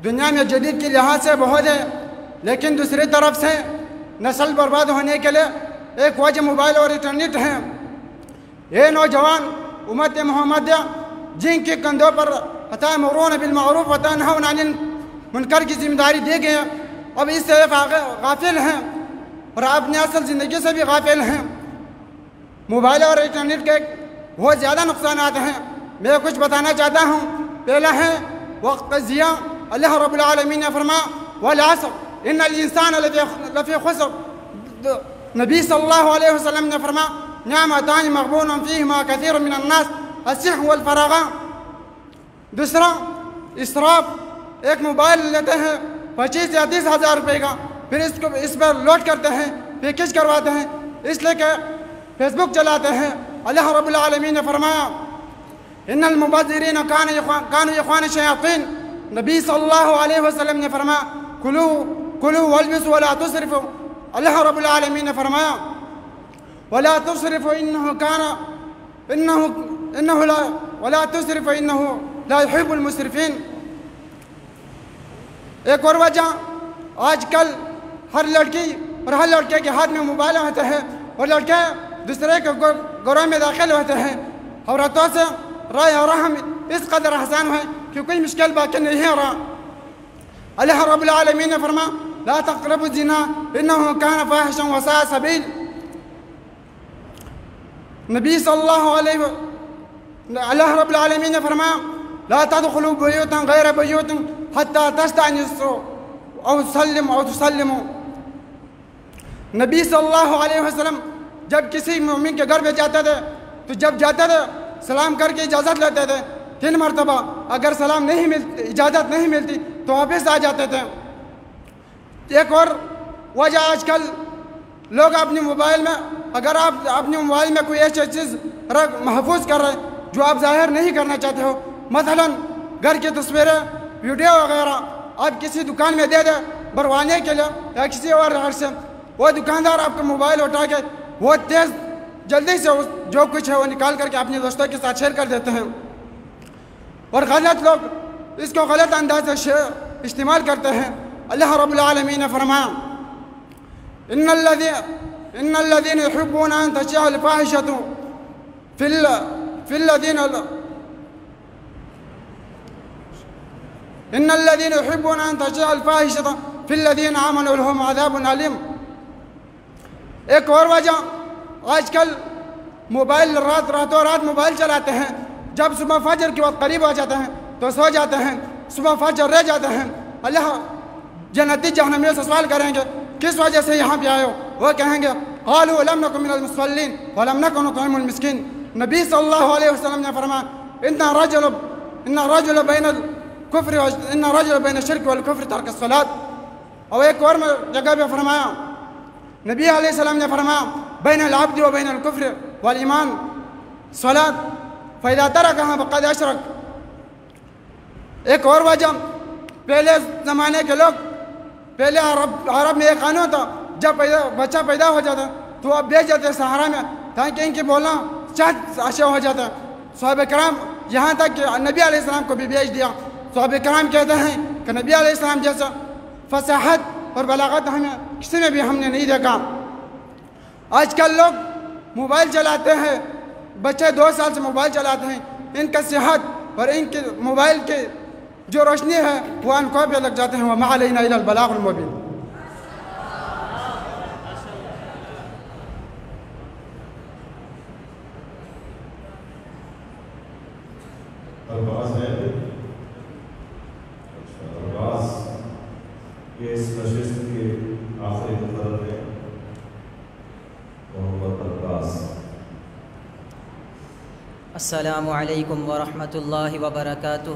دنیا میں جدید کے لحاظ سے بہت ہیں، لیکن دوسری طرف سے نسل برباد ہونے کے لیے ایک وجہ موبائل اور انٹرنیٹ ہے. یہ نوجوان امت محمدیہ جن کے کندھوں پر تأمرون بالمعروف وتنہون عن المنکر کی ذمہ داری دی گئی ہے، اب اس سے غافل ہیں اور اپنی اصل زندگی سے بھی غافل ہیں. موبائل اور انٹرنیٹ کے بہت زیادہ نقصانات ہیں. میں کچھ بتانا چاہتا ہوں. پہلا ہے وقت کا ضیاع. اللہ رب العالمین نے فرمایا والعصر ان الانسان لفی خسر. نبی صلی اللہ علیہ وسلم نے فرمایا نعمتان مغبون فیہما کثیر من الناس الصحة والفراغ. دوسرا اسراف. ایک موبائل لیتے ہیں 25 یا 30 ہزار روپے کا, پھر اس پر لوڈ کرتے ہیں, پیکج کرواتے ہیں, اس لیے کہ فیس بک چلاتے ہیں. اللہ رب العالمین نے فرمایا ان المبذرین کانوا اخوان الشیاطین. نبی صلی اللہ علیہ وسلم نے فرمایا کلوا والبسوا ولا تسرفوا. اللہ رب العالمین نے فرمایا ولا تسرفوا ولا تسرفوا انه لا يحب المسرفین. ایک اور وجہ, آج کل ہر لڑکی اور ہر لڑکے کے ہاتھ میں موبائل ہوتے ہیں اور لڑکے دوسرے کے گروہ میں داخل ہوتے ہیں. عورتوں سے رائے اور رحم اس قدر آسان ہے کہ کوئی مشکل باقی نہیں ہو رہا. اللہ رب العالمین نے فرمایا لا تقربوا الزنا انه كان فاحشا وساء سبیل. نبی صلی اللہ علیہ اللہ رب العالمین نے فرمایا لا تدخلوا بیوتا غیر بیوت حتی تستأنسوا او تسلموا. نبی صلی اللہ علیہ وسلم جب کسی مومن کے گھر میں جاتے تھے تو جب جاتے تھے سلام کر کے اجازت لیتے تھے 3 مرتبہ. اگر سلام نہیں ملتی, اجازت نہیں ملتی تو واپس آ جاتے تھے. ایک اور وجہ آج کل لوگ اپنی موبائل میں, اگر آپ اپنی موبائل میں کوئی ایسی چیز محفوظ کر رہے جو آپ ظاہر نہیں کرنا چاہتے ہو, مثلا گھر کی تصویریں, ویڈیو وغیرہ, آپ کسی دکان میں دے دیں بھروانے کے لیے یا کسی اور گھر سے, وہ دکاندار آپ کا موبائل اٹھا کے وہ تیز جلدی سے جو کچھ ہے وہ نکال کر کے اپنے دوستوں کے ساتھ شیئر کر دیتے ہیں. اور غلط لوگ اس کو غلط انداز سے استعمال کرتے ہیں. اللہ رب العالمین نے فرمایا ان الذين يحبون ان تشيع الفاحشة في الذين ان الذين يحبون ان تشيع الفاحشة في الذين آمنوا لهم عذاب أليم. ایک اور وجہ, آج کل موبائل راتوں رات موبائل چلاتے ہیں, جب صبح فجر کے وقت قریب ہو جاتے ہیں تو سو جاتے ہیں, صبح فجر رہ جاتے ہیں. اللہ جنتی جہنمیوں سے سوال کریں گے کس وجہ سے یہاں پہ آئے ہو؟ وہ کہیں گے قالوا لم نكن من المصلين ولم نكن نطعم المسكين. نبی صلی اللہ علیہ وسلم نے فرمایا ان الرجل بین الشرک والکفر ترک الصلاۃ. اور ایک اور جگہ پہ فرمایا نبی علیہ السلام نے فرمایا بین العبد و بین الکفر والایمان صلاۃ فاذا ترکها فقد اشرک. ایک اور وجہ, پہلے زمانے کے لوگ, پہلے عرب میں ایک قانون تھا, جب بچہ پیدا ہو جاتا تو اب بیچ جاتے صحرا میں تاکہ ان کی بولنا چاہت اشیا ہو جاتا. صحابہ کرام یہاں تک کہ نبی علیہ السلام کو بھی بیچ دیا. صحابہ کرام کہتے ہیں کہ نبی علیہ السلام جیسا فصاحت اور بلاغت ہمیں کسی میں بھی ہم نے نہیں دیکھا. آج کل لوگ موبائل چلاتے ہیں, بچے 2 سال سے موبائل چلاتے ہیں, ان کا صحت اور ان کے موبائل کے جو روشنی ہے وہ آنکھوں پہ لگ جاتے ہیں. وما علینا الا البلاغ المبین. یہ اس نشست کے آخری مقرر ہے محمد عباس. السلام علیکم ورحمۃ اللہ وبرکاتہ.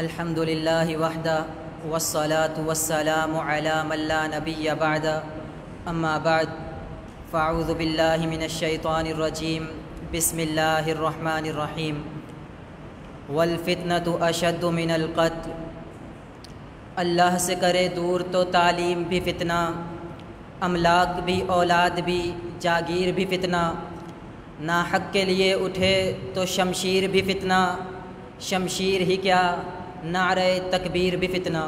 الحمد للہ وحدہ والصلاة والسلام علی من لا نبی بعد. اما بعد فاعوذ باللہ من الشیطان الرجیم. بسم اللہ الرحمن الرحیم. والفتنة اشد من القتل. اللہ سے کرے دور تو تعلیم بھی فتنہ, املاک بھی اولاد بھی جاگیر بھی فتنہ. ناحق کے لیے اٹھے تو شمشیر بھی فتنہ, شمشیر ہی کیا نعرہ تکبیر بھی فتنہ.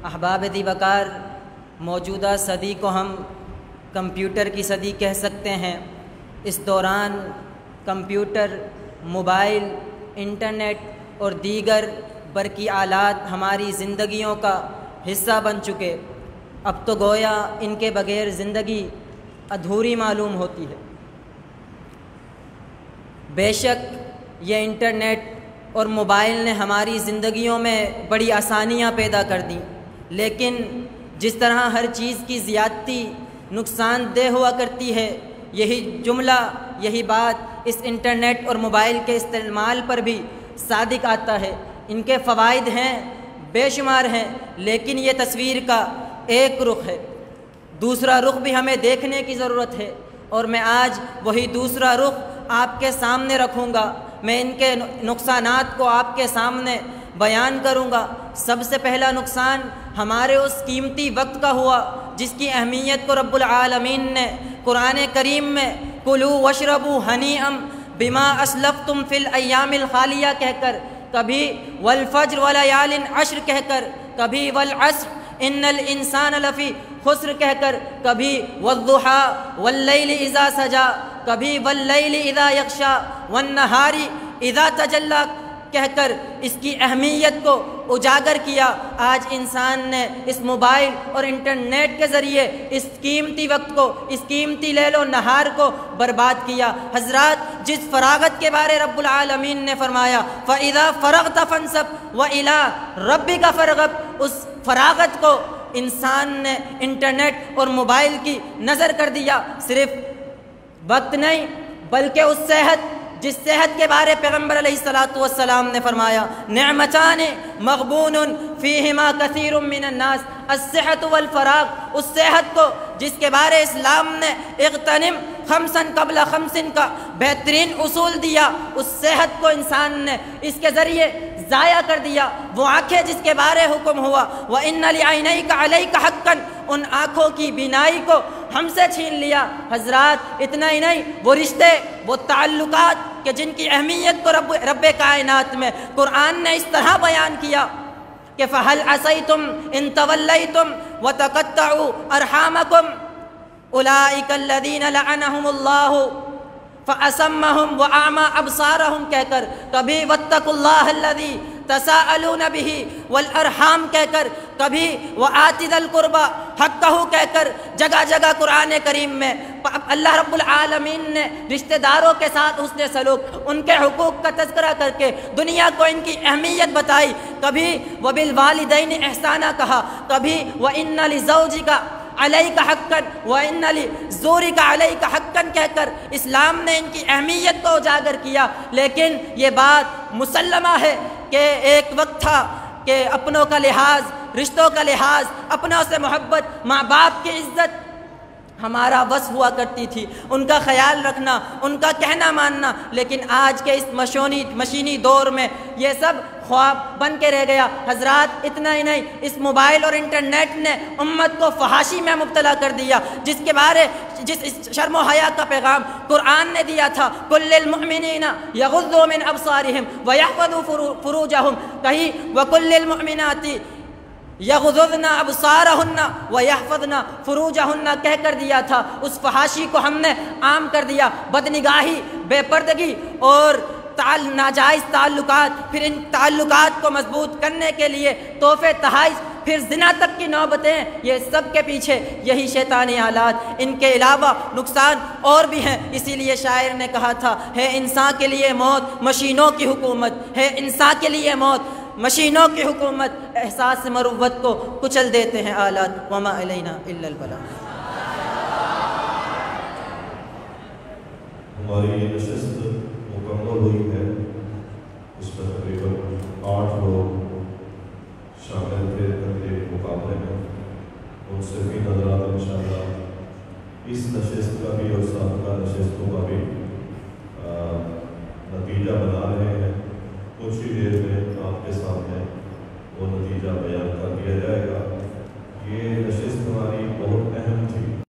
احباب دی وقار, موجودہ صدی کو ہم کمپیوٹر کی صدی کہہ سکتے ہیں. اس دوران کمپیوٹر, موبائل, انٹرنیٹ اور دیگر برقی آلات ہماری زندگیوں کا حصہ بن چکے. اب تو گویا ان کے بغیر زندگی ادھوری معلوم ہوتی ہے. بے شک یہ انٹرنیٹ اور موبائل نے ہماری زندگیوں میں بڑی آسانیاں پیدا کر دیں، لیکن جس طرح ہر چیز کی زیادتی نقصان دہ ہوا کرتی ہے، یہی جملہ، یہی بات اس انٹرنیٹ اور موبائل کے استعمال پر بھی صادق آتا ہے۔ ان کے فوائد ہیں، بے شمار ہیں، لیکن یہ تصویر کا ایک رخ ہے، دوسرا رخ بھی ہمیں دیکھنے کی ضرورت ہے، اور میں آج وہی دوسرا رخ آپ کے سامنے رکھوں گا۔ میں ان کے نقصانات کو آپ کے سامنے بیان کروں گا۔ سب سے پہلا نقصان ہمارے اس قیمتی وقت کا ہوا جس کی اہمیت کو رب العالمین نے قرآن کریم میں کلوا واشربوا ہنیئا بما اسلفتم فی الایام الخالیہ کہہ کر، کبھی والفجر ولیال عشر کہہ کر، کبھی والعصر ان الانسان لفی خسر کہہ کر، کبھی والضحی واللیل اذا سجا، کبھی واللیل اذا یغشا والنہار اذا تجلی کہہ کر اس کی اہمیت کو اجاگر کیا۔ آج انسان نے اس موبائل اور انٹرنیٹ کے ذریعے اس قیمتی وقت کو، اس قیمتی لیل و نہار کو برباد کیا۔ حضرات، جس فراغت کے بارے رب العالمین نے فرمایا فَإِذَا فَرَغْتَ فَانْصَبْ وَإِلَىٰ رَبِّكَ فَارْغَب، اس فراغت کو انسان نے انٹرنیٹ اور موبائل کی نظر کر دیا۔ صرف وقت نہیں بلکہ اس صحت، جس صحت کے بارے پیغمبر علیہ السلام نے فرمایا نعمتان مغبون فیہما کثیر من الناس الصحت والفراغ، اس صحت کو جس کے بارے اسلام نے اغتنم خمسن قبل خمسن کا بہترین اصول دیا، اس صحت کو انسان نے اس کے ذریعے ضائع کر دیا۔ وہ آنکھیں جس کے بارے حکم ہوا وَإِنَّ لِعَيْنَيْكَ عَلَيْكَ حَقًّا، ان آنکھوں کی بینائی کو ہم سے چھین لیا۔ حضرات، اتنا ہی نہیں، وہ رشتے، وہ تعلقات کہ جن کی اہمیت کو رب کائنات میں قرآن نے اس طرح بیان کیا کہ فَهَلْ عَصَيْتُمْ إِن تَوَلَّيْتُمْ وَتَقَطَّعُوا أَرْحَامَكُمْ أُولَئِكَ الَّذِينَ لَعَنَهُمُ اللَّهُ فَأَسَمَّهُمْ وَأَعْمَى أَبْصَارَهُمْ کہہ کر، کبھی وَاتَّقُوا اللَّهَ الَّذِي تَسَاءَلُونَ بِهِ وَالْأَرْحَامَ کہہ کر، کبھی وَآتِ ذِی الْقُرْبَى حَقَّهُ کہہ کر، جگہ جگہ قرآن کریم میں اللہ رب العالمین نے رشتہ داروں کے ساتھ حسن سلوک، ان کے حقوق کا تذکرہ کر کے دنیا کو ان کی اہمیت بتائی۔ کبھی وَبِالْوَالِدَيْنِ احسانہ کہا، کبھی وَإِنَّ لِزَوْجِكَ علیک حقاً وَإِنَّ لِزُورِكَ علیک حقاً کہہ کر اسلام نے ان کی اہمیت کو اجاگر کیا۔ لیکن یہ بات مسلمہ ہے کہ ایک وقت تھا کہ اپنوں کا لحاظ، رشتوں کا لحاظ، اپنوں سے محبت، ماں باپ کی عزت ہمارا وصف ہوا کرتی تھی، ان کا خیال رکھنا، ان کا کہنا ماننا۔ لیکن آج کے اس مشینی دور میں یہ سب خواب بن کے رہ گیا۔ حضرات، اتنا ہی نہیں، اس موبائل اور انٹرنیٹ نے امت کو فحاشی میں مبتلا کر دیا، جس کے بارے جس شرم و حیا کا پیغام قرآن نے دیا تھا کل للمؤمنین یغضوا من ابصارہم ویحفظوا فروجہم، کہیں وکل للمؤمنات یغضضن ابصارہن ویحفظن فروجہن کہہ کر دیا تھا۔ اس فحاشی کو ہم نے عام کر دیا، بدنگاہی، بے پردگی اور ناجائز تعلقات، پھر ان تعلقات کو مضبوط کرنے کے لیے تحفے تحائف، پھر زنا تک کی نوبتیں، یہ سب کے پیچھے یہی شیطانی حالات۔ ان کے علاوہ نقصان اور بھی ہیں، اسی لیے شاعر نے کہا تھا ہے انسان کے لیے موت مشینوں کی حکومت، ہے انسان کے لیے موت مشینوں کی حکومت، احساس مروت کو کچل دیتے ہیں آلات، وما علینا الا البلاغ۔ ہماری یہ نشست مکمل ہوئی ہے، اس میں تقریباً 8 لوگ شامل تھے اگلے مقابلے میں، ان سے بھی نظرات انشاءاللہ اس نشست کا بھی اور سابقہ نشستوں کا بھی نتیجہ بنا